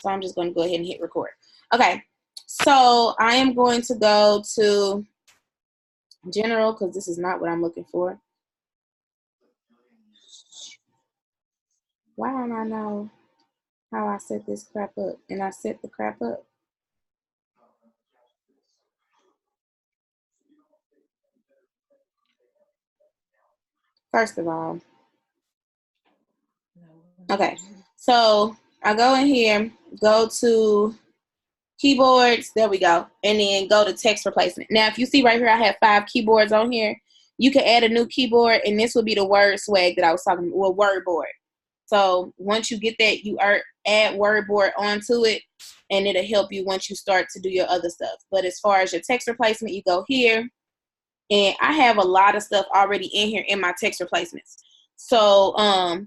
So I'm just going to go ahead and hit record. Okay. So I am going to go to general because this is not what I'm looking for. Why don't I know how I set this crap up? And I set the crap up. First of all, okay, so I go in here, go to keyboards, there we go, and then go to text replacement. Now, if you see right here, I have 5 keyboards on here. You can add a new keyboard, and this will be the word swag that I was talking about, or WordBoard. So once you get that, you add WordBoard onto it, and it'll help you once you start to do your other stuff. But as far as your text replacement, you go here, and I have a lot of stuff already in here in my text replacements. So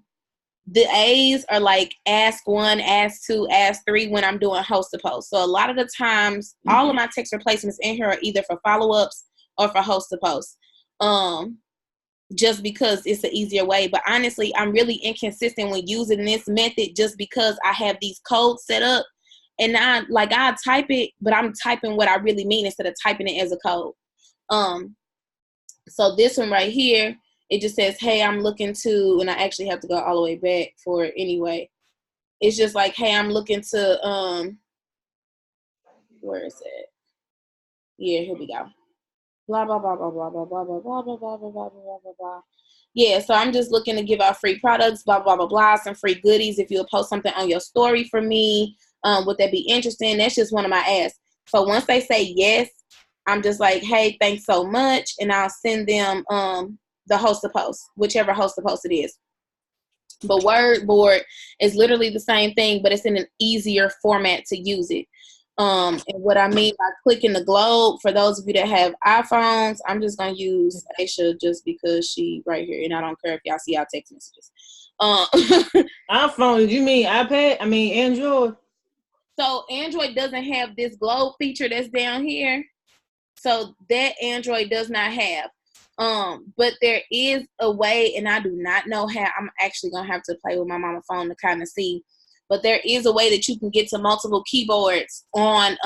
the A's are like ask 1, ask 2, ask 3 when I'm doing host to post. So a lot of the times, all of my text replacements in here are either for follow-ups or for host to post. Just because it's an easier way. But honestly, I'm really inconsistent when using this method just because I have these codes set up. And I type it, but I'm typing what I really mean instead of typing it as a code. So this one right here, it just says, hey, I'm looking to, and I actually have to go all the way back for it anyway. It's just like, hey, I'm looking to, where is it? Yeah, here we go. Blah, blah, blah, blah, blah, blah, blah, blah, blah, blah, blah, blah, blah, blah, blah, blah. Yeah, so I'm just looking to give out free products, blah, blah, blah, blah, some free goodies. If you'll post something on your story for me, would that be interesting? That's just one of my asks. So once they say yes, I'm just like, hey, thanks so much. And I'll send them the host to post, whichever host to post it is. But WordBoard is literally the same thing, but it's in an easier format to use it. And what I mean by clicking the globe, for those of you that have iPhones, I'm just going to use Aisha just because she right here. And I don't care if y'all see our text messages. iPhone, you mean iPad? I mean Android? So Android doesn't have this globe feature that's down here. So that Android does not have. But there is a way, and I do not know how. I'm actually going to have to play with my mama phone to kind of see. But there is a way that you can get to multiple keyboards on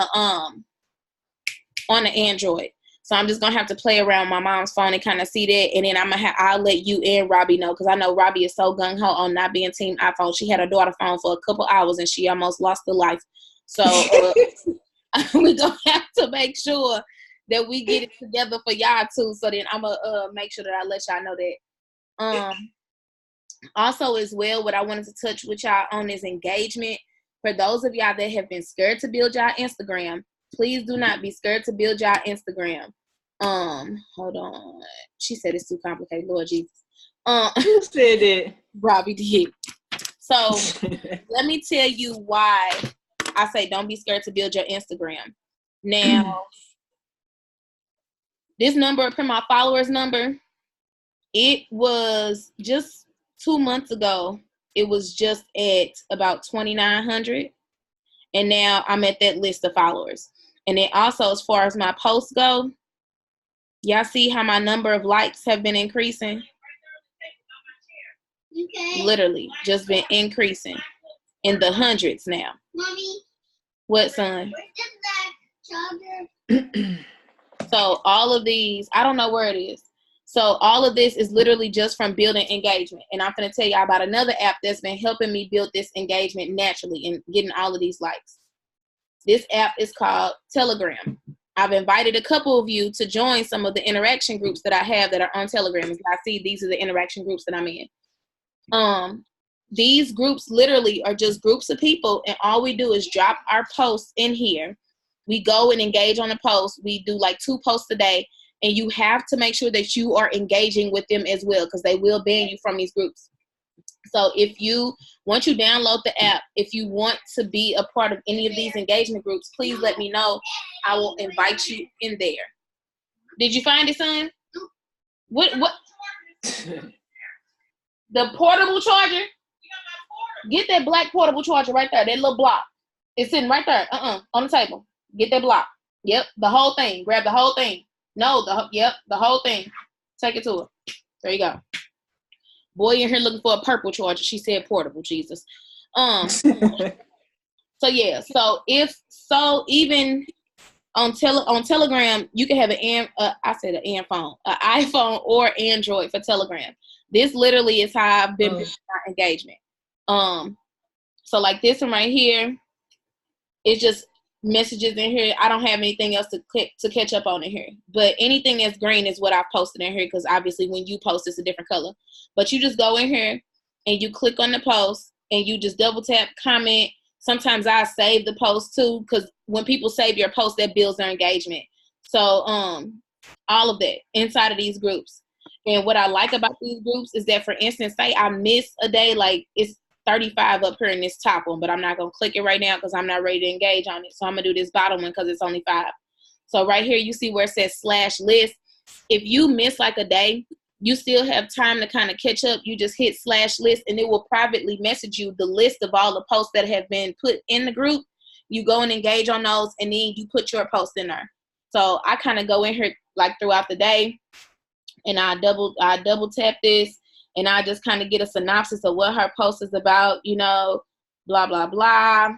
an Android. So I'm just going to have to play around my mom's phone and kind of see that. And then I'll let you and Robbie know, because I know Robbie is so gung-ho on not being team iPhone. She had her daughter phone for a couple hours, and she almost lost her life. So we're going to have to make sure that we get it together for y'all too. So then I'm going to make sure that I let y'all know that. Also as well, what I wanted to touch with y'all on is engagement. For those of y'all that have been scared to build y'all Instagram, please do not be scared to build y'all Instagram. Hold on. She said it's too complicated. Lord Jesus. Who said it? Robbie did. So let me tell you why I say don't be scared to build your Instagram. Now, this number up here, my followers number, it was just 2 months ago. It was just at about 2,900. And now I'm at that list of followers. And then also, as far as my posts go, y'all see how my number of likes have been increasing? Okay. Literally, just been increasing in the hundreds now. Mommy. What, son? Where's the charger? So all of these, I don't know where it is. So all of this is literally just from building engagement. And I'm going to tell y'all about another app that's been helping me build this engagement naturally and getting all of these likes. This app is called Telegram. I've invited a couple of you to join some of the interaction groups that I have that are on Telegram. As I see, these are the interaction groups that I'm in. These groups literally are just groups of people, and all we do is drop our posts in here. We go and engage on the post. We do like 2 posts a day, and you have to make sure that you are engaging with them as well, because they will ban you from these groups. So once you download the app, if you want to be a part of any of these engagement groups, please let me know. I will invite you in there. Did you find it, son? What? The portable charger? Get that black portable charger right there. That little block. It's sitting right there. On the table. Get that block. Yep, the whole thing. Grab the whole thing. No, the whole thing. Take it to her. There you go. Boy in here looking for a purple charger. She said portable, Jesus. So So yeah, even on Telegram, you can have an iPhone or Android for Telegram. This literally is how I've been building my engagement. So like this one right here, it's just messages in here. I don't have anything else to catch up on in here. But anything that's green is what I've posted in here, because obviously when you post, it's a different color. But you just go in here and you click on the post and you just double tap, comment. Sometimes I save the post too, because when people save your post, that builds their engagement. So all of that inside of these groups. And what I like about these groups is that, for instance, say I miss a day, like it's 35 up here in this top one, but I'm not going to click it right now because I'm not ready to engage on it. So I'm going to do this bottom one because it's only 5. So right here, you see where it says /list. If you miss like a day, you still have time to kind of catch up. You just hit /list and it will privately message you the list of all the posts that have been put in the group. You go and engage on those, and then you put your post in there. So I kind of go in here like throughout the day, and I double tap this, and I just kind of get a synopsis of what her post is about, blah, blah, blah.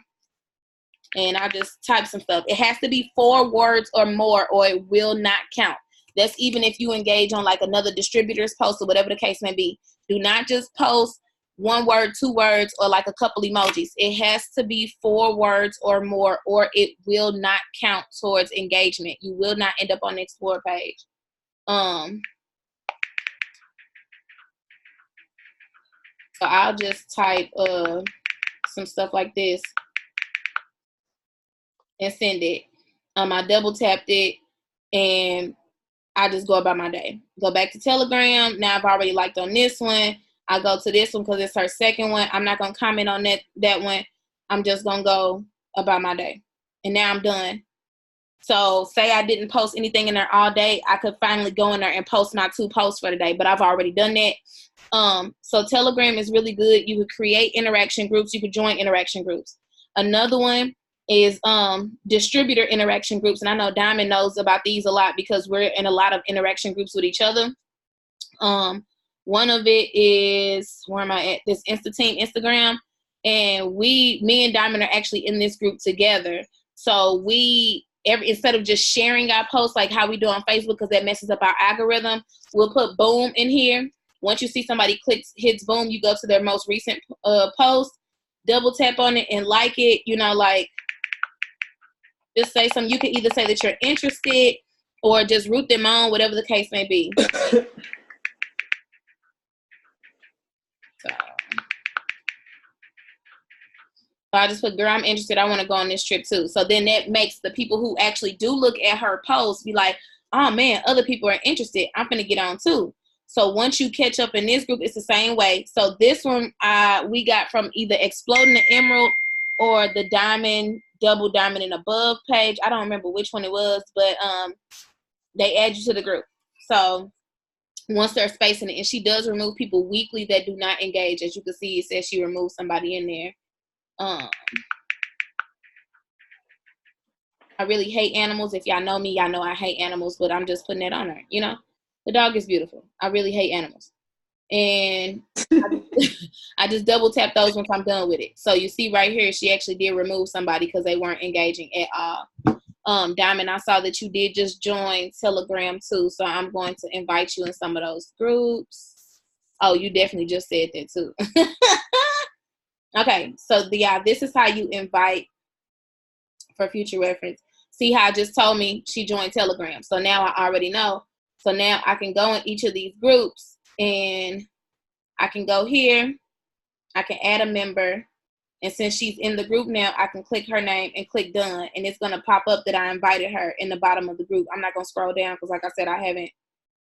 And I just type some stuff. It has to be 4 words or more, or it will not count. That's even if you engage on like another distributor's post or whatever the case may be. Do not just post 1 word, 2 words, or like a couple emojis. It has to be 4 words or more, or it will not count towards engagement. You will not end up on the Explore page. So I'll just type some stuff like this and send it. I double tapped it, and I just go about my day. Go back to Telegram. Now I've already liked on this one. I go to this one because it's her second one. I'm not going to comment on that one. I'm just going to go about my day. And now I'm done. So say I didn't post anything in there all day, I could finally go in there and post my 2 posts for the day, but I've already done that. So Telegram is really good. You could create interaction groups. You could join interaction groups. Another one is distributor interaction groups. And I know Diamond knows about these a lot because we're in a lot of interaction groups with each other. One of it is, where am I at? This Insta-Team Instagram. And me and Diamond are actually in this group together. So instead of just sharing our posts like how we do on Facebook, because that messes up our algorithm, we'll put boom in here. Once you see somebody hits boom, you go to their most recent post, double tap on it and like it, just say something. You can either say that you're interested or just root them on, whatever the case may be. So I just put, girl, I'm interested. I want to go on this trip too. So then that makes the people who actually do look at her posts be like, oh man, other people are interested. I'm going to get on too. So once you catch up in this group, it's the same way. So this one we got from either Exploding the Emerald or the Double Diamond and Above page. I don't remember which one it was, but they add you to the group. So once they're spacing it, and she does remove people weekly that do not engage. As you can see, it says she removed somebody in there. I really hate animals. If y'all know me, y'all know I hate animals, but I'm just putting that on her. The dog is beautiful. I really hate animals. And I just double tap those once I'm done with it. So you see right here, she actually did remove somebody because they weren't engaging at all. Diamond, I saw that you did just join Telegram too. So I'm going to invite you in some of those groups. Oh, you definitely just said that too. Okay, so this is how you invite for future reference. See how I just told me she joined Telegram. So now I already know. So now I can go in each of these groups and I can go here. I can add a member. And since she's in the group now, I can click her name and click done. And it's going to pop up that I invited her in the bottom of the group. I'm not going to scroll down because, like I said, I haven't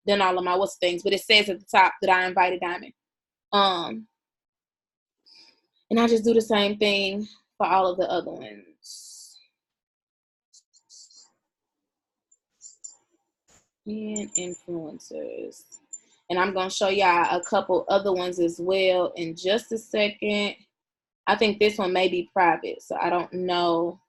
done all of my things. But it says at the top that I invited Diamond. And I just do the same thing for all of the other ones. And influencers. And I'm going to show y'all a couple other ones as well in just a second. I think this one may be private, so I don't know.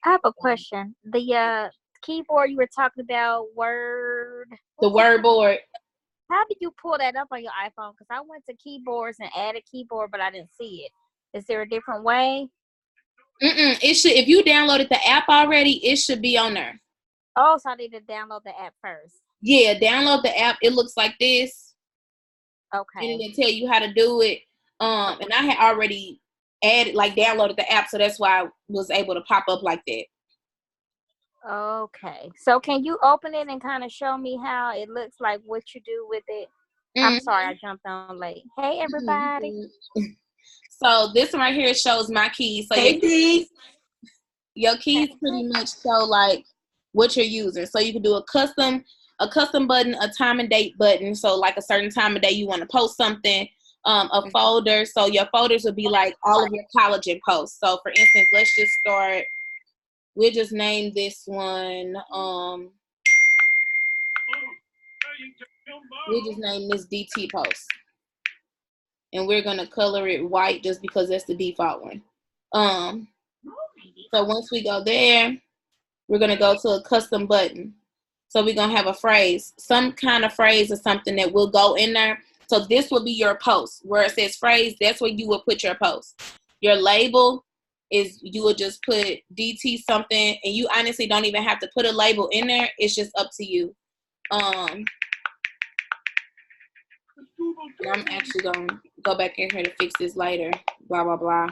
I have a question. The keyboard you were talking about, Word. The Word board. How did you pull that up on your iPhone? Because I went to keyboards and added keyboard, but I didn't see it. Is there a different way? It should, if you downloaded the app already, it should be on there. Oh, so I need to download the app first. Yeah, download the app. It looks like this. Okay. And it'll tell you how to do it. And I had already downloaded the app, so that's why I was able to pop up like that. Okay. So can you open it and kind of show me how it looks like, what you do with it? I'm sorry, I jumped on late. Hey, everybody. So this one right here shows my keys. So your keys pretty much show like what you're using. So you can do a custom button, a time and date button. So like a certain time of day you want to post something, a folder. So your folders would be like all of your collagen posts. So for instance, let's just start. We'll just name this one. We'll just name this DT post. And we're going to color it white just because that's the default one. So once we go there, we're going to go to a custom button. So we're going to have a phrase, some kind of phrase or something that will go in there. So this will be your post. Where it says phrase, that's where you will put your post. Your label is, you will just put DT something, and you honestly don't even have to put a label in there. It's just up to you. I'm actually going to go back in here to fix this later, blah, blah, blah.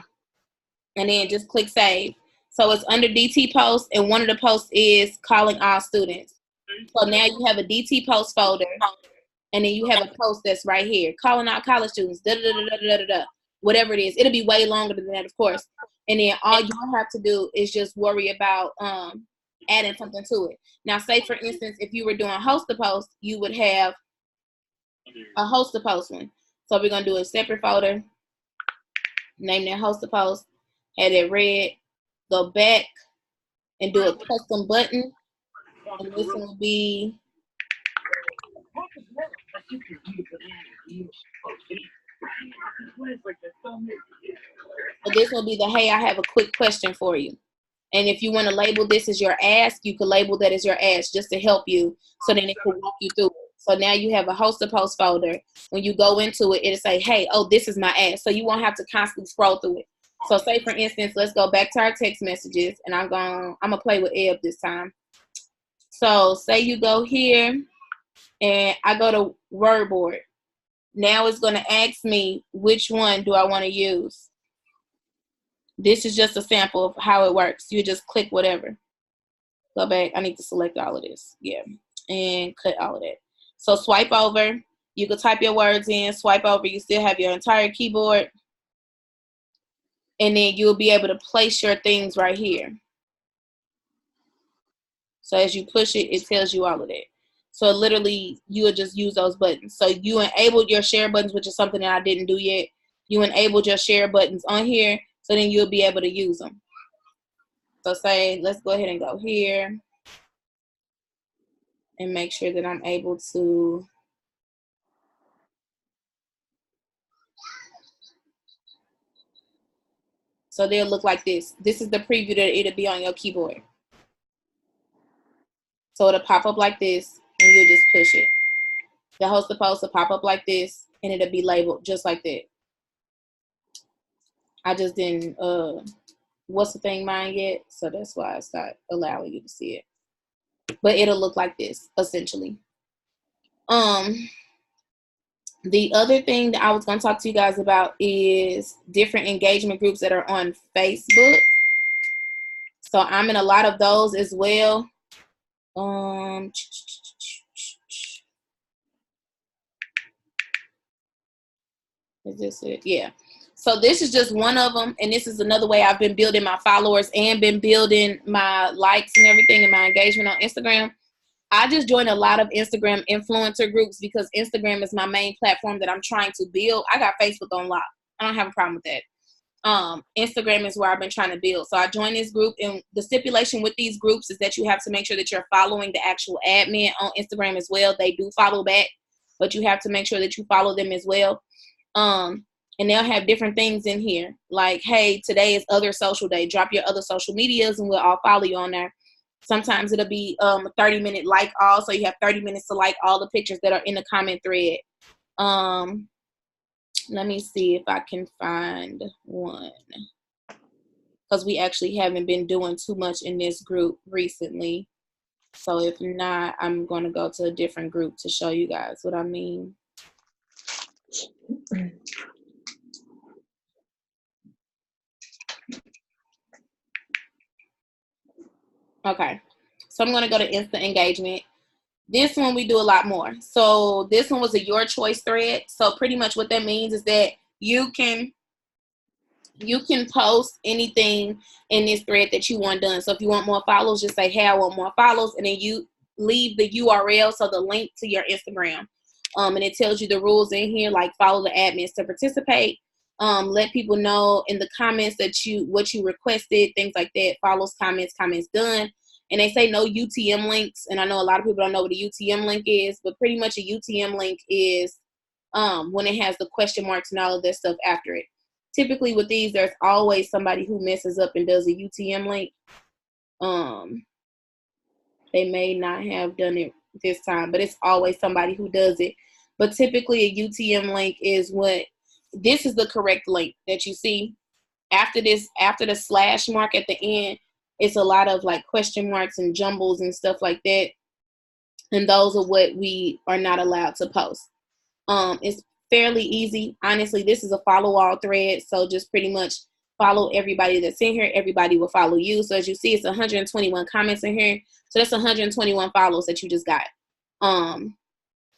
And then just click save. So it's under DT post, and one of the posts is calling all students. So now you have a DT post folder, and then you have a post that's right here, calling all college students, whatever it is. It'll be way longer than that, of course. And then all you have to do is just worry about adding something to it. Now, say, for instance, if you were doing host a post, you would have a host a post one. So we're going to do a separate folder, name that host a post, have it red, go back and do a custom button. And this one will be this will be the, hey, I have a quick question for you. And if you want to label this as your ask, you could label that as your ask just to help you, so then it can walk you through it. So now you have a host a post folder. When you go into it, it'll say, hey, oh, this is my ask. So you won't have to constantly scroll through it. So say, for instance, let's go back to our text messages, and I'm gonna play with Eb this time. So say you go here, and I go to WordBoard. Now it's going to ask me, which one do I want to use? This is just a sample of how it works. You just click whatever. Go back. I need to select all of this. Yeah. And cut all of that. So swipe over. You can type your words in. Swipe over. You still have your entire keyboard. And then you'll be able to place your things right here. So as you push it, it tells you all of that. So literally, you would just use those buttons. So you enabled your share buttons, which is something that I didn't do yet. You enabled your share buttons on here, so then you'll be able to use them. So say, let's go ahead and go here and make sure that I'm able to. So they'll look like this. This is the preview that it'll be on your keyboard. So it'll pop up like this, and you'll just push it. The host of post will pop up like this, and it'll be labeled just like that. I just didn't what's the thing mine yet, so that's why I start allowing you to see it. But it'll look like this essentially. The other thing that I was going to talk to you guys about is different engagement groups that are on Facebook. So I'm in a lot of those as well. Is this it? Yeah. So this is just one of them, and this is another way I've been building my followers and been building my likes and everything and my engagement on Instagram. I just joined a lot of Instagram influencer groups because Instagram is my main platform that I'm trying to build. I got Facebook on lock. I don't have a problem with that. Instagram is where I've been trying to build. So I joined this group, and the stipulation with these groups is that you have to make sure that you're following the actual admin on Instagram as well. They do follow back, but you have to make sure that you follow them as well. And they'll have different things in here. Like, hey, today is other social day. Drop your other social medias and we'll all follow you on there. Sometimes it'll be a 30-minute like all. So you have 30 minutes to like all the pictures that are in the comment thread. Let me see if I can find one. because we actually haven't been doing too much in this group recently. So if not, I'm going to go to a different group to show you guys what I mean. Okay, so I'm going to go to instant engagement. This one we do a lot more. So this one was a your choice thread. So pretty much what that means is that you can post anything in this thread that you want done. So if you want more follows, just say, hey, I want more follows, and then you leave the URL, so the link to your Instagram. And it tells you the rules in here, like follow the admins to participate. Let people know in the comments that what you requested, things like that. Follows, comments done. And they say no UTM links. And I know a lot of people don't know what a UTM link is, but pretty much a UTM link is when it has the question marks and all of that stuff after it. Typically with these, there's always somebody who messes up and does a UTM link. They may not have done it this time, but it's always somebody who does it. But typically a UTM link is this is the correct link that you see. After the slash mark at the end, it's a lot of like question marks and jumbles and stuff like that. And those are what we are not allowed to post. It's fairly easy. Honestly, this is a follow all thread. So just pretty much follow everybody that's in here. Everybody will follow you. So as you see, it's 121 comments in here. So that's 121 follows that you just got.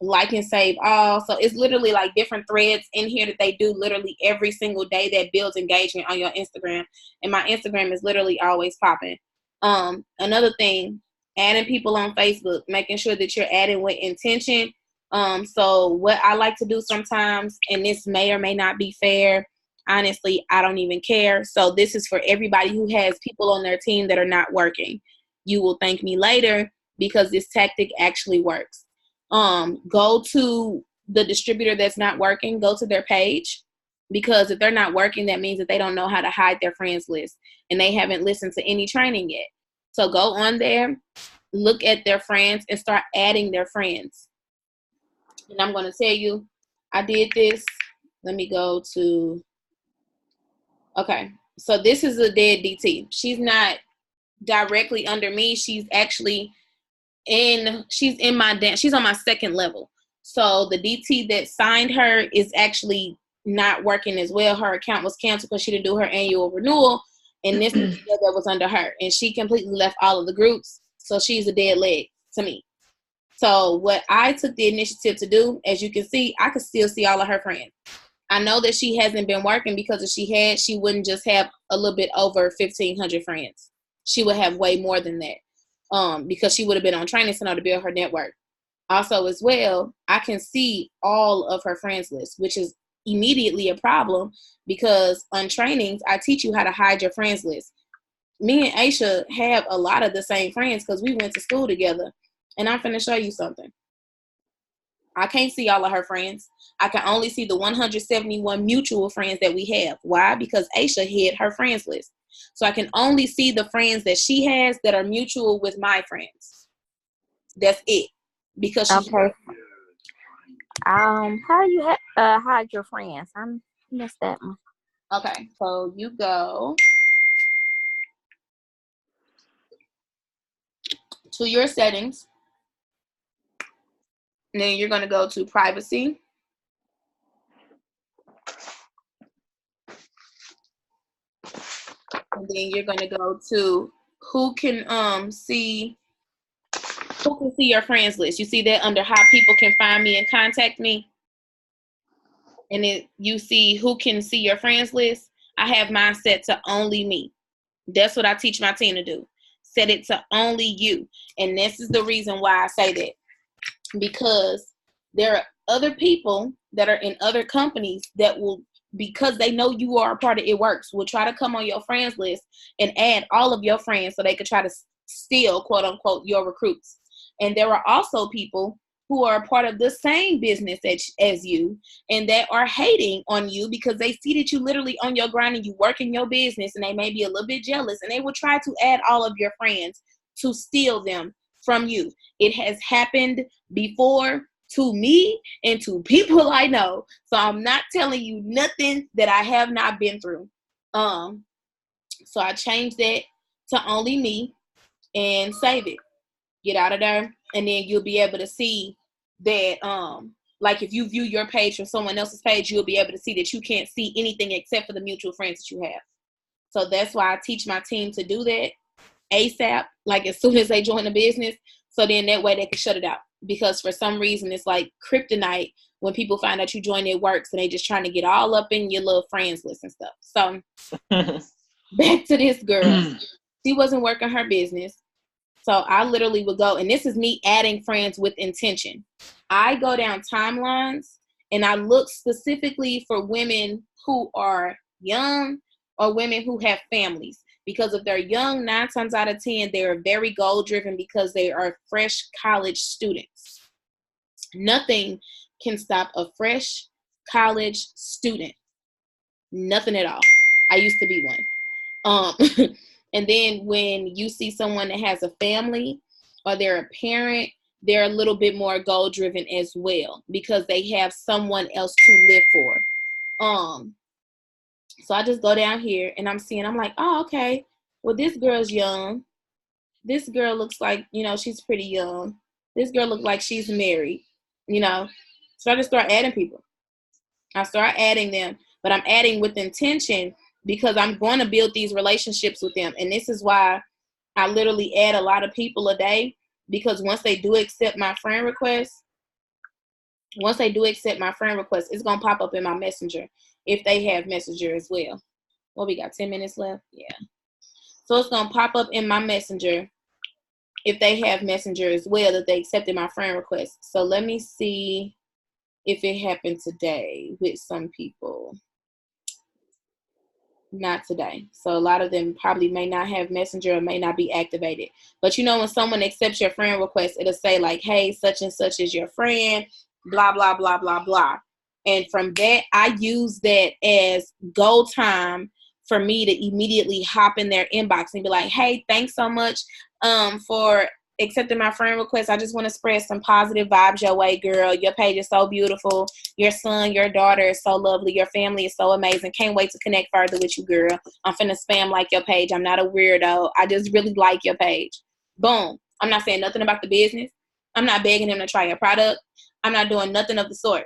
Like and save all. So it's literally like different threads in here that they do literally every single day that builds engagement on your Instagram. And my Instagram is literally always popping. Another thing, adding people on Facebook, making sure that you're adding with intention. So what I like to do sometimes, and this may or may not be fair, honestly, I don't even care. So this is for everybody who has people on their team that are not working. You will thank me later because this tactic actually works. Go to the distributor that's not working, go to their page, because if they're not working, that means that they don't know how to hide their friends list and they haven't listened to any training yet. So go on there, look at their friends and start adding their friends. And I'm going to tell you, I did this. Let me go to, okay. So this is a dead DT. She's not directly under me. She's actually she's on my second level. So the DT that signed her is actually not working as well. Her account was canceled because she didn't do her annual renewal. And this is that was under her. And she completely left all of the groups. So she's a dead leg to me. So what I took the initiative to do, as you can see, I could still see all of her friends. I know that she hasn't been working because if she wouldn't just have a little bit over 1,500 friends. She would have way more than that. Because she would have been on training center to build her network. Also, as well, I can see all of her friends list, which is immediately a problem because on trainings, I teach you how to hide your friends list. Me and Aisha have a lot of the same friends because we went to school together. And I'm finna show you something. I can't see all of her friends. I can only see the 171 mutual friends that we have. Why? Because Aisha hid her friends list. So I can only see the friends that she has that are mutual with my friends. That's it. Because she okay. How do you hide your friends? I missed that one. Okay, so you go to your settings. And then you're going to go to privacy. And then you're going to go to who can see your friends list. You see that under how people can find me and contact me. And then you see who can see your friends list. I have mine set to only me. That's what I teach my team to do. Set it to only you. And this is the reason why I say that. Because there are other people that are in other companies that will, because they know you are a part of It Works, will try to come on your friends list and add all of your friends so they could try to steal, quote unquote, your recruits. And there are also people who are a part of the same business as you and that are hating on you because they see that you literally on your grind and you work in your business and they may be a little bit jealous and they will try to add all of your friends to steal them from you. It has happened before to me and to people I know. So I'm not telling you nothing that I have not been through. So I changed that to only me and save it. Get out of there, and then you'll be able to see that like if you view your page from someone else's page, you'll be able to see that you can't see anything except for the mutual friends that you have. So that's why I teach my team to do that ASAP, like as soon as they join the business. So then that way they can shut it out. Because for some reason it's like kryptonite when people find out you join their works and they just trying to get all up in your little friends list and stuff. So back to this girl. She wasn't working her business. So I literally would go, and this is me adding friends with intention. I go down timelines and I look specifically for women who are young or women who have families. Because if they're young, 9 times out of 10, they are very goal driven because they are fresh college students. Nothing can stop a fresh college student. Nothing at all. I used to be one. And then when you see someone that has a family or they're a parent, they're a little bit more goal driven as well because they have someone else to live for. So I just go down here and I'm like, oh, okay. Well, this girl's young. This girl looks like, she's pretty young. This girl looks like she's married, So I just start adding people. I start adding them, but I'm adding with intention because I'm going to build these relationships with them. And this is why I literally add a lot of people a day, because once they do accept my friend request, it's going to pop up in my messenger if they have messenger as well. Well, we got 10 minutes left. Yeah. So it's going to pop up in my messenger if they have messenger as well, that they accepted my friend request. So let me see if it happened today with some people. Not today. So a lot of them probably may not have messenger or may not be activated. But when someone accepts your friend request, it'll say like, hey, such and such is your friend, blah, blah, blah, blah, blah. And from that, I use that as go time for me to immediately hop in their inbox and be like, hey, thanks so much for accepting my friend request. I just want to spread some positive vibes your way, girl. Your page is so beautiful. Your son, your daughter is so lovely. Your family is so amazing. Can't wait to connect further with you, girl. I'm finna spam like your page. I'm not a weirdo. I just really like your page. Boom. I'm not saying nothing about the business. I'm not begging him to try your product. I'm not doing nothing of the sort.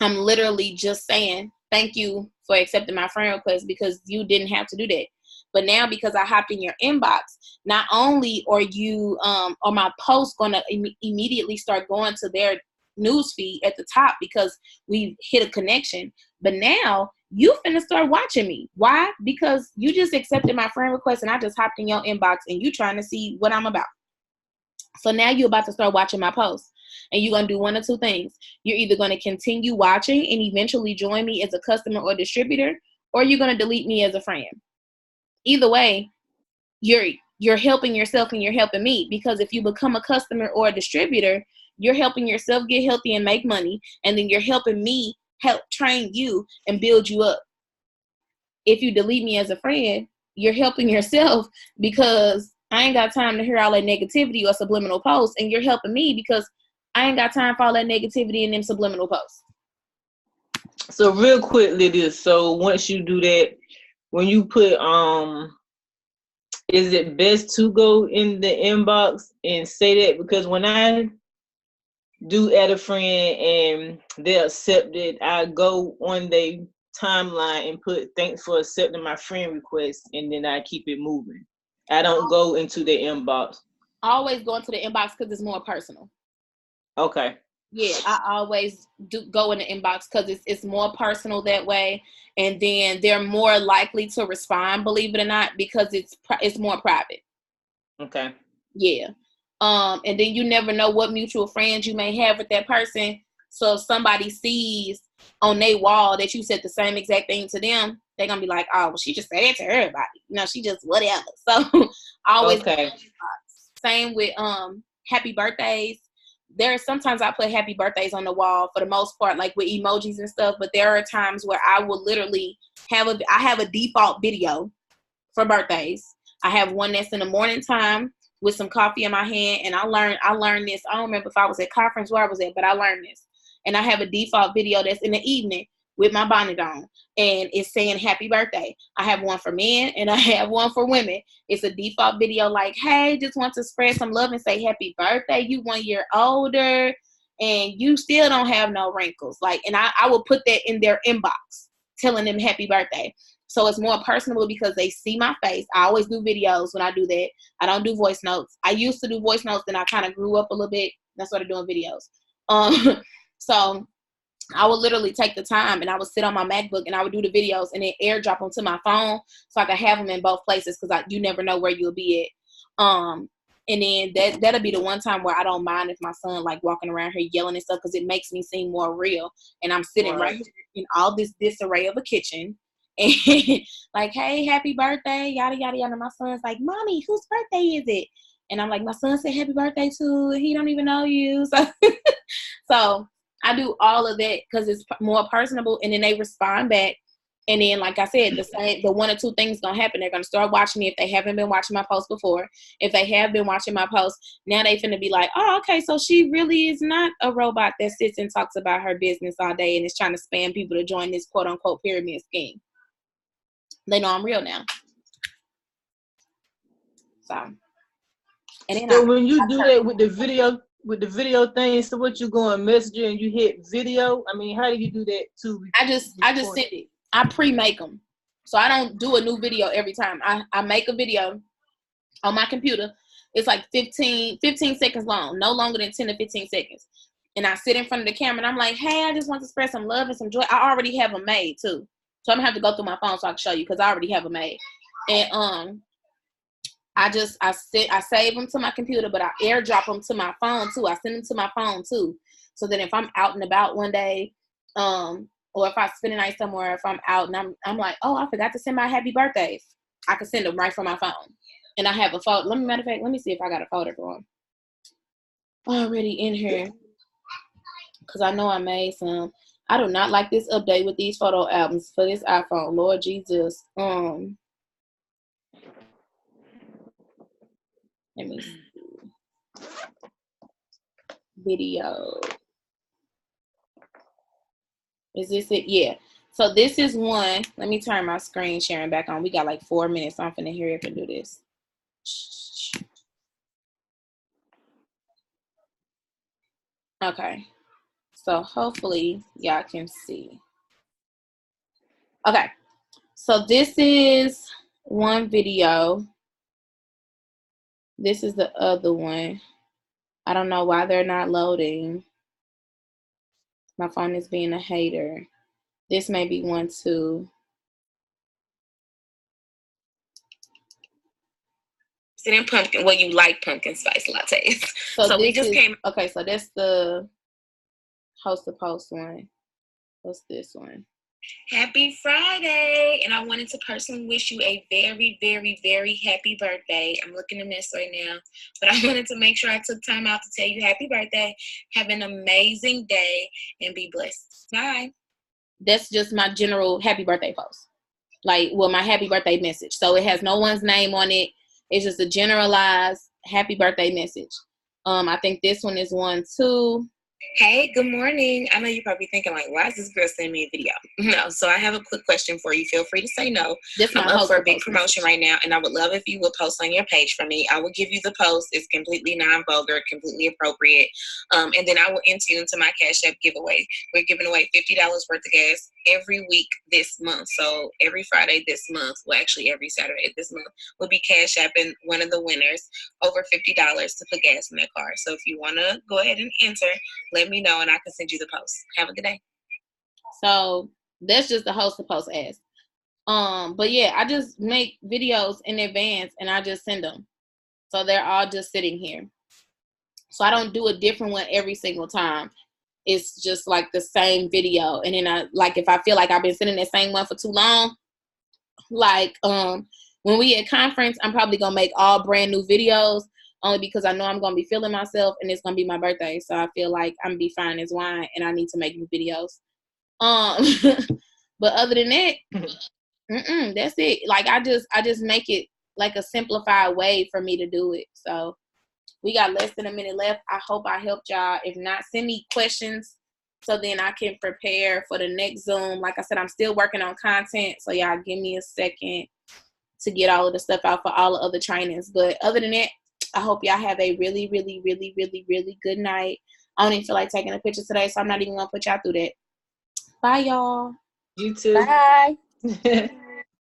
I'm literally just saying thank you for accepting my friend request because you didn't have to do that. But now because I hopped in your inbox, not only are you or my post going to immediately start going to their newsfeed at the top because we hit a connection, but now you finna start watching me. Why? Because you just accepted my friend request and I just hopped in your inbox and you trying to see what I'm about. So now you're about to start watching my posts. And you're going to do one or two things. You're either going to continue watching and eventually join me as a customer or distributor, or you're going to delete me as a friend. Either way, you're helping yourself and you're helping me, because if you become a customer or a distributor, you're helping yourself get healthy and make money, and then you're helping me help train you and build you up. If you delete me as a friend, you're helping yourself because I ain't got time to hear all that negativity or subliminal posts, and you're helping me because I ain't got time for all that negativity and them subliminal posts. So real quickly, so once you do that, when you put is it best to go in the inbox and say that? Because when I do add a friend and they accept it, I go on their timeline and put thanks for accepting my friend request, and then I keep it moving. I don't go into the inbox. I always go into the inbox because it's more personal. Okay. Yeah, I always do go in the inbox because it's more personal that way, and then they're more likely to respond, believe it or not, because it's more private. Okay. Yeah. And then you never know what mutual friends you may have with that person. So if somebody sees on their wall that you said the same exact thing to them, they're gonna be like, oh, well, she just said it to everybody. She just whatever. So I always okay. Same with happy birthdays. Sometimes I put happy birthdays on the wall for the most part, like with emojis and stuff. But there are times where I will literally have a default video for birthdays. I have one that's in the morning time with some coffee in my hand, and I learned this. I don't remember if I was at conference where I was at, but I learned this. And I have a default video that's in the evening with my bonnet on, and it's saying happy birthday. I have one for men and I have one for women. It's a default video like, hey, just want to spread some love and say happy birthday. You 1 year older and you still don't have no wrinkles. Like, and I will put that in their inbox telling them happy birthday. So it's more personable because they see my face. I always do videos when I do that. I don't do voice notes. I used to do voice notes, then I kind of grew up a little bit. That's what I'm doing videos. So I would literally take the time and I would sit on my MacBook and I would do the videos and then airdrop them to my phone so I could have them in both places because you never know where you'll be at. And then that'll be the one time where I don't mind if my son like walking around here yelling and stuff because it makes me seem more real. And I'm sitting right here in all this disarray of a kitchen and like, hey, happy birthday, yada, yada, yada. My son's like, mommy, whose birthday is it? And I'm like, my son said happy birthday too. He don't even know you. So I do all of that because it's more personable, and then they respond back. And then, like I said, the one or two things gonna happen. They're gonna start watching me if they haven't been watching my post before. If they have been watching my post, now they finna be like, oh, okay, so she really is not a robot that sits and talks about her business all day and is trying to spam people to join this quote unquote pyramid scheme. They know I'm real now. So, and then so when you do that with the video thing, so what you go on Messenger and you hit video? I mean, how do you do that too? I just send it. I pre-make them. So I don't do a new video every time. I make a video on my computer. It's like 15 seconds long, no longer than 10 to 15 seconds. And I sit in front of the camera and I'm like, hey, I just want to spread some love and some joy. I already have them made too. So I'm gonna have to go through my phone so I can show you because I already have them made. And I save them to my computer, but I airdrop them to my phone too. I send them to my phone too. So then if I'm out and about one day, or if I spend a night somewhere, if I'm out and I'm like, oh, I forgot to send my happy birthdays, I can send them right from my phone. And I have a photo. Matter of fact, let me see if I got a photo for them already in here because I know I made some. I do not like this update with these photo albums for this iPhone. Lord Jesus. Let me see. Video. Is this it? Yeah. So this is one. Let me turn my screen sharing back on. We got like 4 minutes. So I'm finna hurry up and do this. Okay. So hopefully y'all can see. Okay. So this is one video. This is the other one. I don't know why they're not loading. My phone is being a hater. This may be one too. In pumpkin, well, you like pumpkin spice lattes. So we just came. Okay, so that's the host to post one. What's this one? Happy Friday, and I wanted to personally wish you a very, very, very happy birthday. I'm looking a mess right now, but I wanted to make sure I took time out to tell you happy birthday. Have an amazing day and be blessed. Bye. That's just my general happy birthday post. Like, well, my happy birthday message. So it has no one's name on it. It's just a generalized happy birthday message. I think this one is one too. Hey, good morning. I know you're probably thinking, like, why is this girl sending me a video? No, so I have a quick question for you. Feel free to say no. I'm up for a big promotion right now, and I would love if you would post on your page for me. I will give you the post. It's completely non-vulgar, completely appropriate, and then I will enter you into my Cash App giveaway. We're giving away $50 worth of gas every week this month. So every Friday this month, well, actually every Saturday this month, we'll be Cash Apping one of the winners over $50 to put gas in their car. So if you want to go ahead and enter, let me know and I can send you the post. Have a good day. So that's just the host to post as. But yeah, I just make videos in advance and I just send them. So they're all just sitting here. So I don't do a different one every single time. It's just like the same video. And then if I feel like I've been sending the same one for too long, like when we at conference, I'm probably gonna make all brand new videos only because I know I'm gonna be feeling myself and it's gonna be my birthday. So I feel like I'm gonna be fine as wine and I need to make new videos. But other than that, that's it. Like I just make it like a simplified way for me to do it. So we got less than a minute left. I hope I helped y'all. If not, send me questions so then I can prepare for the next Zoom. Like I said, I'm still working on content, so y'all give me a second to get all of the stuff out for all the other trainings. But other than that, I hope y'all have a really, really, really, really, really good night. I don't even feel like taking a picture today, so I'm not even going to put y'all through that. Bye, y'all. You too. Bye.